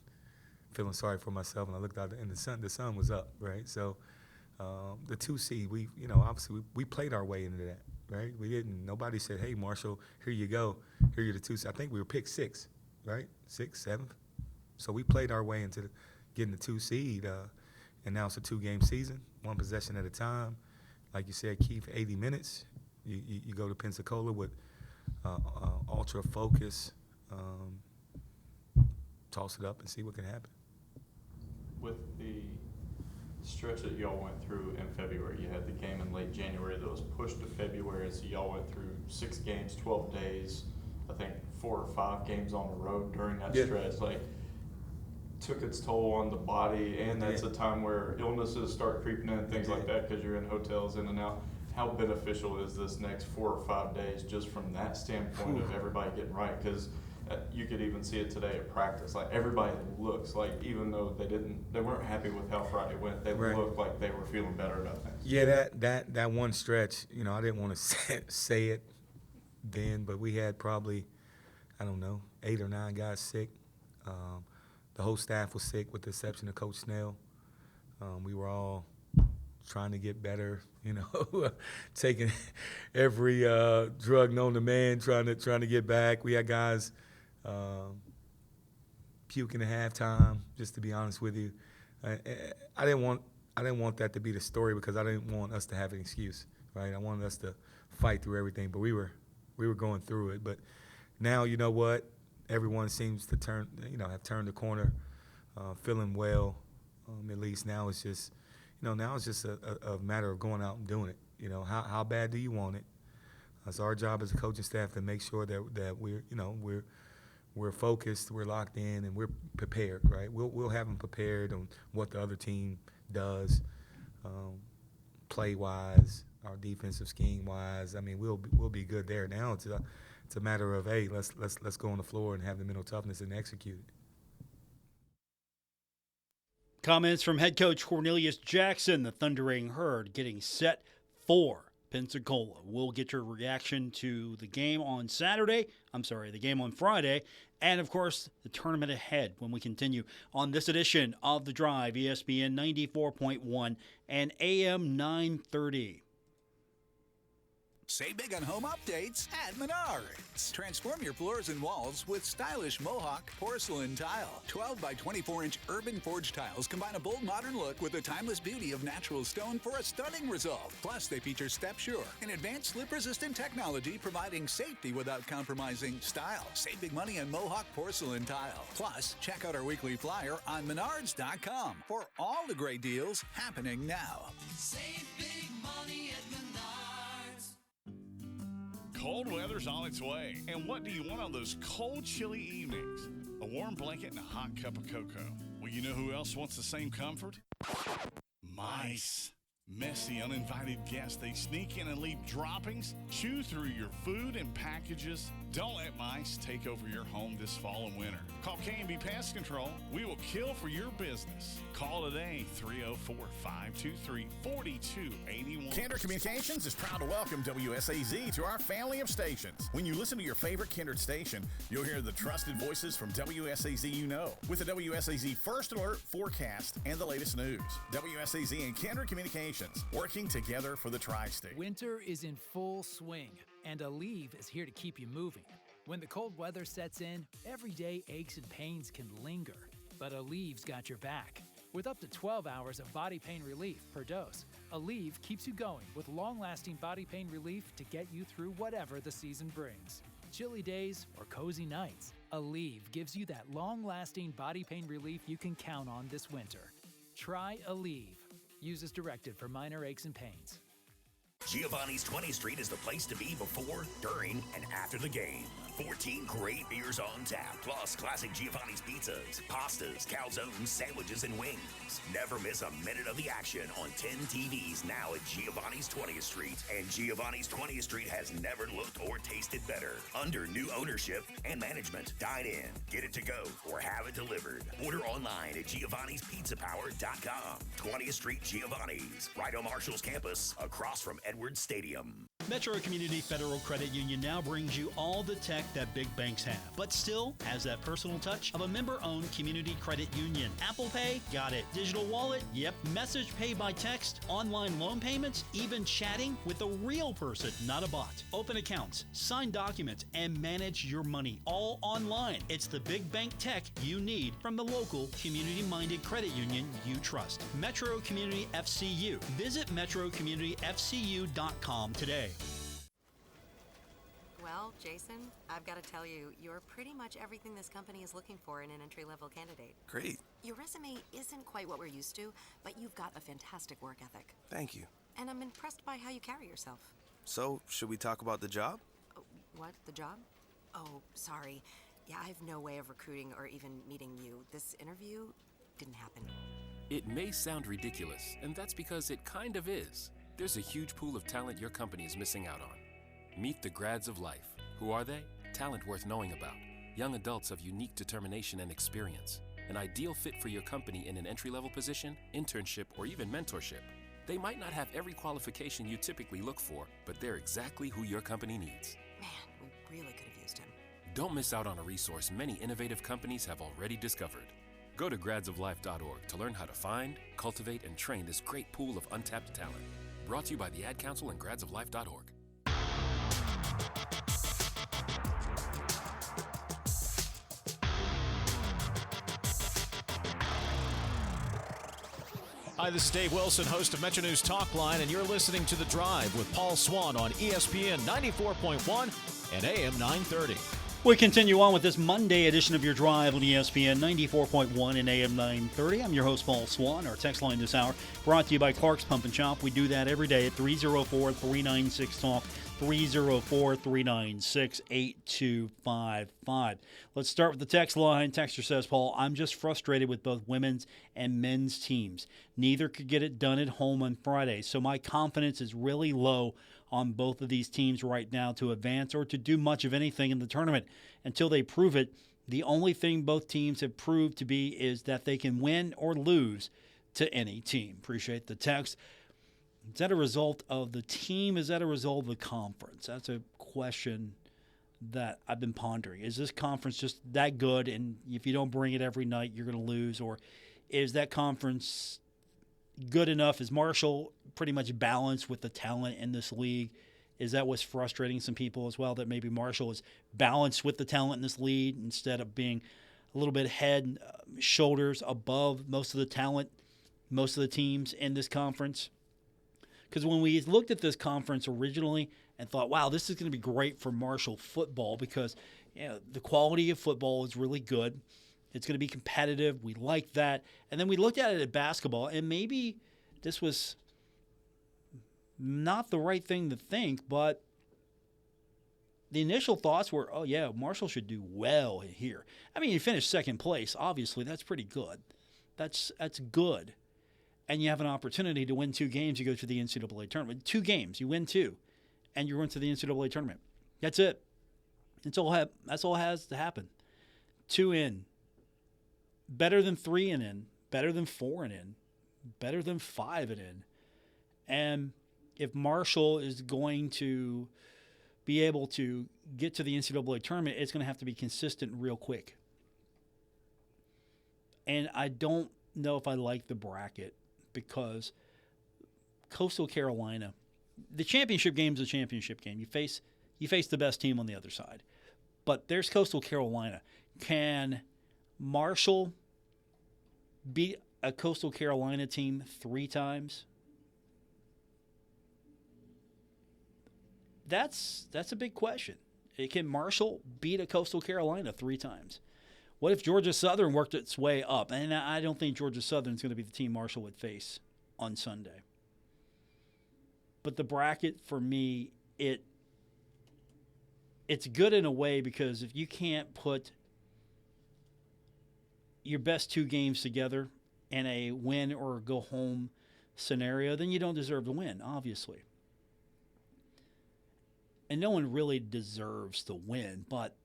feeling sorry for myself, and I looked out and the sun was up, right? So the 2 seed, obviously we played our way into that, right? Nobody said, hey, Marshall, here you go, here you're the 2 seed. I think we were picked 6, right? 6th, 7th. So we played our way into getting the 2 seed, and now it's a 2-game season, 1 possession at a time. Like you said, Keith, 80 minutes. You go to Pensacola with ultra focus, toss it up and see what can happen. With the stretch that y'all went through in February, you had the game in late January that was pushed to February, so y'all went through 6 games, 12 days, I think 4 or 5 games on the road during that stretch. Like, took its toll on the body, and that's a time where illnesses start creeping in, things like that, because you're in hotels in and out. How beneficial is this next 4 or 5 days just from that standpoint of everybody getting right? Because you could even see it today at practice. Like, everybody looks like, even though they weren't happy with how Friday went, they looked like they were feeling better about things. Yeah, that one stretch, you know, I didn't want to say it then, but we had probably, I don't know, 8 or 9 guys sick. The whole staff was sick with the exception of Coach Snell. We were all trying to get better, you know, taking every drug known to man, trying to get back. We had guys puking at halftime, just to be honest with you. I didn't want that to be the story because I didn't want us to have an excuse, right? I wanted us to fight through everything, but we were going through it. But now, you know what? Everyone seems to have turned the corner, feeling well. At least now it's just, now it's just a matter of going out and doing it. You know, how bad do you want it? It's our job as a coaching staff to make sure that we're focused, we're locked in, and we're prepared. Right? We'll have them prepared on what the other team does, play wise, our defensive scheme wise. I mean, we'll be good there. Now it's a matter of, hey, let's go on the floor and have the mental toughness and execute it. Comments from head coach Corny Jackson, the Thundering Herd getting set for Pensacola. We'll get your reaction to the game on the game on Friday, and of course, the tournament ahead when we continue on this edition of The Drive, ESPN 94.1 and AM 930. Save big on home updates at Menards. Transform your floors and walls with stylish Mohawk porcelain tile. 12 by 24-inch urban forged tiles combine a bold modern look with the timeless beauty of natural stone for a stunning result. Plus, they feature Step Sure, an advanced slip-resistant technology providing safety without compromising style. Save big money on Mohawk porcelain tile. Plus, check out our weekly flyer on Menards.com for all the great deals happening now. Save big money at Menards. Cold weather's on its way, and what do you want on those cold, chilly evenings? A warm blanket and a hot cup of cocoa. Well, you know who else wants the same comfort? Mice. Messy, uninvited guests. They sneak in and leave droppings, chew through your food and packages. Don't let mice take over your home this fall and winter. Call K&B Pest Control. We will kill for your business. Call today, 304-523-4281. Kindred Communications is proud to welcome WSAZ to our family of stations. When you listen to your favorite Kindred station, you'll hear the trusted voices from WSAZ you know, with the WSAZ First Alert forecast and the latest news. WSAZ and Kindred Communications working together for the Tri-State. Winter is in full swing, and Aleve is here to keep you moving. When the cold weather sets in, everyday aches and pains can linger, but Aleve's got your back. With up to 12 hours of body pain relief per dose, Aleve keeps you going with long-lasting body pain relief to get you through whatever the season brings. Chilly days or cozy nights, Aleve gives you that long-lasting body pain relief you can count on this winter. Try Aleve. Use as directed for minor aches and pains. Giovanni's 20th Street is the place to be before, during, and after the game. 14 great beers on tap, plus classic Giovanni's pizzas, pastas, calzones, sandwiches, and wings. Never miss a minute of the action on 10 TVs now at Giovanni's 20th Street. And Giovanni's 20th Street has never looked or tasted better. Under new ownership and management. Dine in, get it to go, or have it delivered. Order online at Giovanni'sPizzaPower.com. 20th Street Giovanni's, right on Marshall's campus, across from Edwards Stadium. Metro Community Federal Credit Union now brings you all the tech that big banks have, but still has that personal touch of a member-owned community credit union. Apple Pay? Got it. Digital wallet? Yep. Message pay by text, online loan payments, even chatting with a real person, not a bot. Open accounts, sign documents, and manage your money all online. It's the big bank tech you need from the local community-minded credit union you trust. Metro Community FCU. Visit metrocommunityfcu.com today. Well, Jason, I've got to tell you, you're pretty much everything this company is looking for in an entry-level candidate. Great. Your resume isn't quite what we're used to, but you've got a fantastic work ethic. Thank you. And I'm impressed by how you carry yourself. So, should we talk about the job? What? The job? Oh, sorry. Yeah, I have no way of recruiting or even meeting you. This interview didn't happen. It may sound ridiculous, and that's because it kind of is. There's a huge pool of talent your company is missing out on. Meet the grads of life. Who are they? Talent worth knowing about. Young adults of unique determination and experience. An ideal fit for your company in an entry-level position, internship, or even mentorship. They might not have every qualification you typically look for, but they're exactly who your company needs. Man, we really could have used him. Don't miss out on a resource many innovative companies have already discovered. Go to gradsoflife.org to learn how to find, cultivate, and train this great pool of untapped talent. Brought to you by the Ad Council and gradsoflife.org. Hi, this is Dave Wilson, host of Metro News Talkline, and you're listening to The Drive with Paul Swann on ESPN 94.1 and AM 930. We continue on with this Monday edition of your Drive on ESPN 94.1 and AM 930. I'm your host, Paul Swann. Our text line this hour brought to you by Clark's Pump and Shop. We do that every day at 304-396-TALK, 304-396-8255. Let's start with the text line. Texter says, Paul, I'm just frustrated with both women's and men's teams. Neither could get it done at home on Friday, so my confidence is really low on both of these teams right now to advance or to do much of anything in the tournament. Until they prove it, The only thing both teams have proved to be is that they can win or lose to any team. Appreciate the text. Is that a result of the team? Is that a result of the conference? That's a question that I've been pondering. Is this conference just that good, and if you don't bring it every night, you're going to lose? Or is that conference good enough? Is Marshall pretty much balanced with the talent in this league? Is that what's frustrating some people as well, that maybe Marshall is balanced with the talent in this league instead of being a little bit head, shoulders above most of the talent, most of the teams in this conference? Because when we looked at this conference originally and thought, wow, this is going to be great for Marshall football because the quality of football is really good. It's going to be competitive. We like that. And then we looked at it at basketball, and maybe this was not the right thing to think, but the initial thoughts were, oh, yeah, Marshall should do well here. I mean, you finished second place. Obviously, that's pretty good. That's good. And you have an opportunity to win 2 games. You go to the NCAA tournament. 2 games, you win 2, and you run to the NCAA tournament. That's it. That's all has to happen. 2 in. Better than 3 and in. Better than 4 and in. Better than 5 and in. And if Marshall is going to be able to get to the NCAA tournament, it's going to have to be consistent real quick. And I don't know if I like the bracket because Coastal Carolina, the championship game is a championship game. You face the best team on the other side. But there's Coastal Carolina. Can Marshall beat a Coastal Carolina team 3 times? That's a big question. Can Marshall beat a Coastal Carolina 3 times? What if Georgia Southern worked its way up? And I don't think Georgia Southern is going to be the team Marshall would face on Sunday. But the bracket, for me, it's good in a way because if you can't put your best 2 games together in a win or go home scenario, then you don't deserve to win, obviously. And no one really deserves to win, but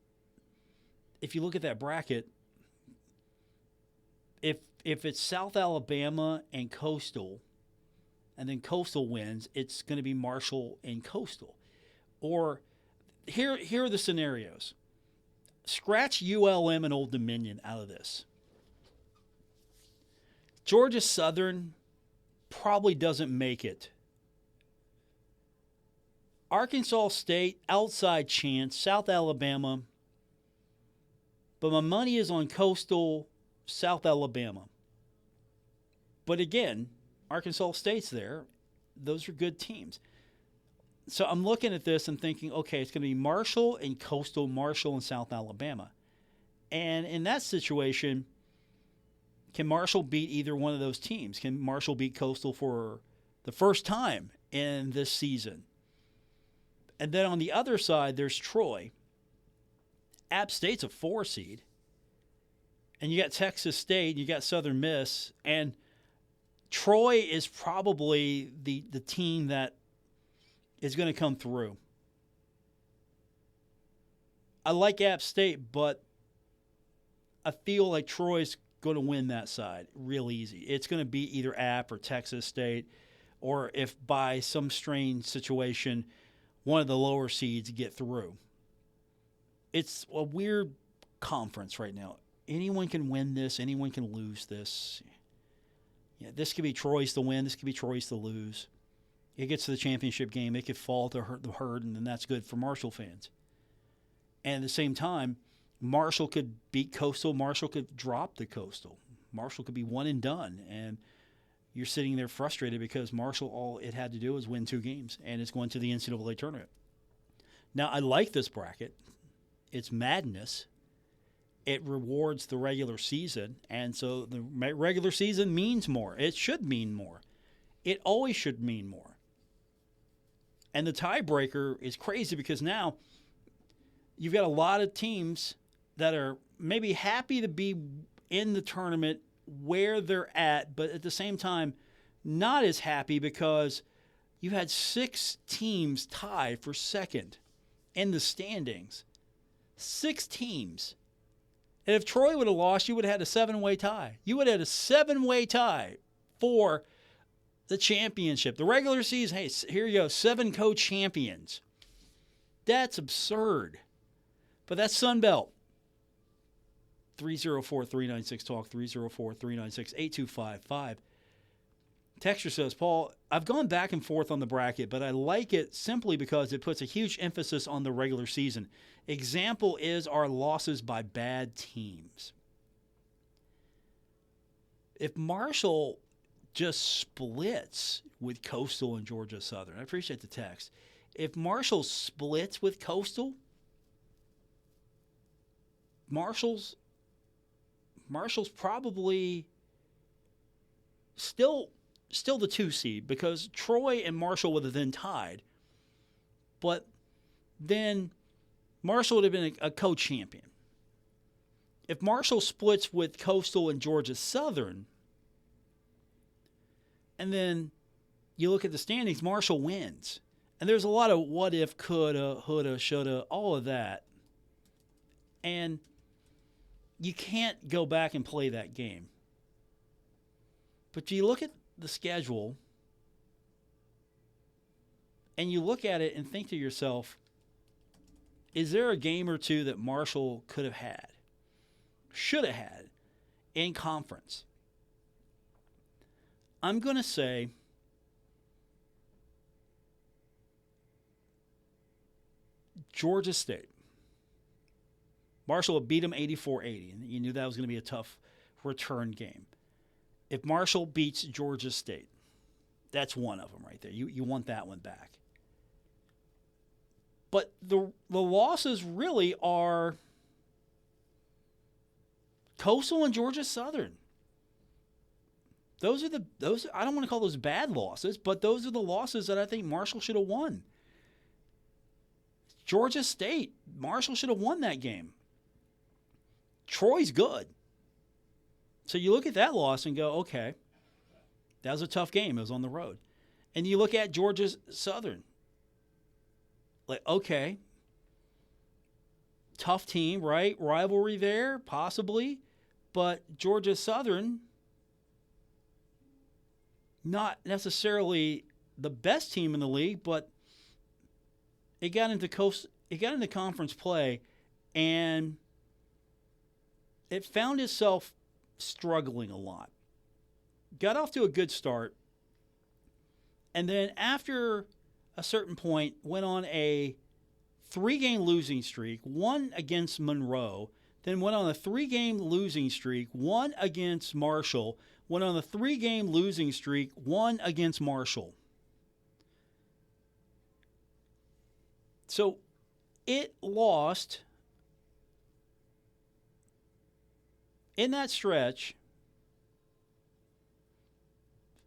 if you look at that bracket, if it's South Alabama and Coastal, and then Coastal wins, it's going to be Marshall and Coastal. Or here are the scenarios. Scratch ULM and Old Dominion out of this. Georgia Southern probably doesn't make it. Arkansas State, outside chance. South Alabama. But my money is on Coastal, South Alabama. But again, Arkansas State's there. Those are good teams. So I'm looking at this and thinking, okay, it's going to be Marshall and Coastal, Marshall and South Alabama. And in that situation, can Marshall beat either one of those teams? Can Marshall beat Coastal for the first time in this season? And then on the other side, there's Troy. App State's a 4 seed. And you got Texas State, you got Southern Miss, and Troy is probably the team that is going to come through. I like App State, but I feel like Troy's going to win that side real easy. It's going to be either App or Texas State, or if by some strange situation one of the lower seeds get through. It's a weird conference right now. Anyone can win this. Anyone can lose this. Yeah, this could be Troy's to win. This could be Troy's to lose. It gets to the championship game. It could fall to the herd, and then that's good for Marshall fans. And at the same time, Marshall could beat Coastal. Marshall could drop the Coastal. Marshall could be one and done. And you're sitting there frustrated because Marshall, all it had to do was win 2 games, and it's going to the NCAA tournament. Now, I like this bracket. It's madness. It rewards the regular season, and so the regular season means more. It should mean more. It always should mean more. And the tiebreaker is crazy because now you've got a lot of teams that are maybe happy to be in the tournament where they're at, but at the same time not as happy because you had 6 teams tie for second in the standings. 6 teams. And if Troy would have lost, you would have had a 7-way tie. You would have had a 7-way tie for the championship. The regular season, hey, here you go, 7 co-champions. That's absurd. But that's Sun Belt. 304-396-TALK, 304-396-8255. Texture says, Paul, I've gone back and forth on the bracket, but I like it simply because it puts a huge emphasis on the regular season. Example is our losses by bad teams. If Marshall just splits with Coastal and Georgia Southern, I appreciate the text. If Marshall splits with Coastal, Marshall's probably still the 2 seed because Troy and Marshall would have then tied. But then Marshall would have been a co-champion. If Marshall splits with Coastal and Georgia Southern, and then you look at the standings, Marshall wins. And there's a lot of what if, coulda, woulda, shoulda, all of that. And you can't go back and play that game. But you look at the schedule and you look at it and think to yourself, is there a game or two that Marshall could have had, should have had in conference? I'm going to say Georgia State. Marshall beat them 84-80, and you knew that was going to be a tough return game. If Marshall beats Georgia State, that's one of them right there. You want that one back. But the losses really are Coastal and Georgia Southern. Those I don't want to call those bad losses, but those are the losses that I think Marshall should have won. Georgia State, Marshall should have won that game. Troy's good. So you look at that loss and go, okay, that was a tough game. It was on the road. And you look at Georgia Southern. Like, okay, tough team, right? Rivalry there, possibly. But Georgia Southern, not necessarily the best team in the league, but it got into conference play, and it found itself struggling a lot. Got off to a good start, and then after a certain point went on a 3-game losing streak, one against Monroe, then went on a 3-game losing streak, one against Marshall, went on a 3-game losing streak, one against Marshall. So it lost in that stretch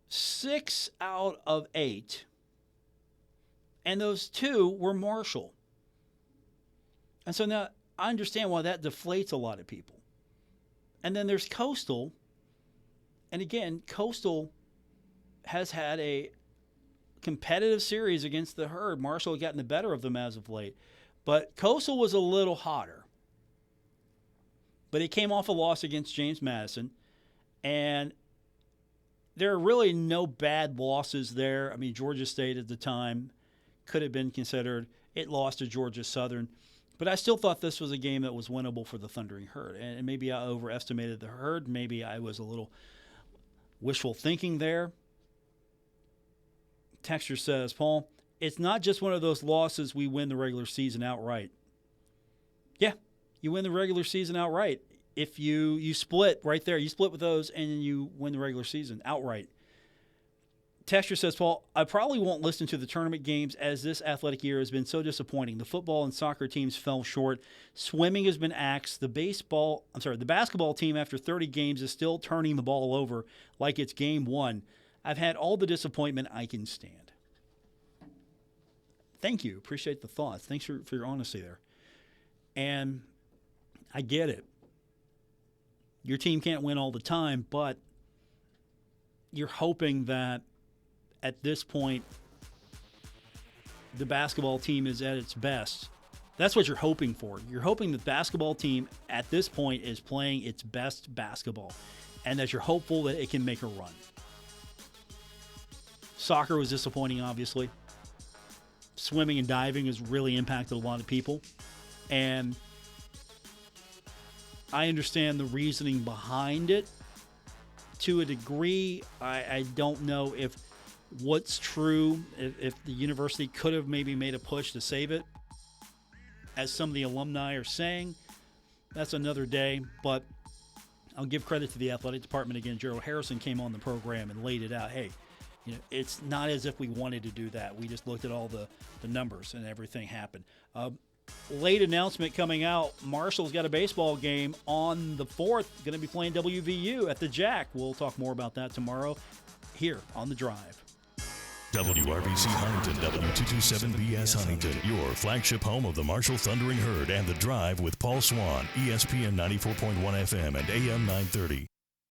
6 out of 8, and those 2 were Marshall. And so now I understand why that deflates a lot of people. And then there's Coastal. And again, Coastal has had a competitive series against the Herd. Marshall had gotten the better of them as of late. But Coastal was a little hotter. But it came off a loss against James Madison. And there are really no bad losses there. I mean, Georgia State at the time could have been considered. It lost to Georgia Southern. But I still thought this was a game that was winnable for the Thundering Herd. And maybe I overestimated the Herd. Maybe I was a little wishful thinking there. Texture says, Paul, it's not just one of those losses we win the regular season outright. Yeah, you win the regular season outright. If you split right there, you split with those and you win the regular season outright. Texture says, Paul, I probably won't listen to the tournament games as this athletic year has been so disappointing. The football and soccer teams fell short. Swimming has been axed. The basketball team after 30 games is still turning the ball over like it's game 1. I've had all the disappointment I can stand. Thank you. Appreciate the thoughts. Thanks for your honesty there. And I get it. Your team can't win all the time, but you're hoping that at this point the basketball team is at its best. That's what you're hoping for. You're hoping the basketball team at this point is playing its best basketball, and that you're hopeful that it can make a run. Soccer was disappointing, obviously. Swimming and diving has really impacted a lot of people. And I understand the reasoning behind it. To a degree, I don't know if what's true, if the university could have maybe made a push to save it. As some of the alumni are saying, that's another day. But I'll give credit to the athletic department again. Gerald Harrison came on the program and laid it out. Hey, it's not as if we wanted to do that. We just looked at all the numbers and everything happened. Late announcement coming out. Marshall's got a baseball game on the 4th. Going to be playing WVU at the Jack. We'll talk more about that tomorrow here on The Drive. WRBC Huntington, W227BS Huntington, your flagship home of the Marshall Thundering Herd and The Drive with Paul Swann, ESPN 94.1 FM and AM 930.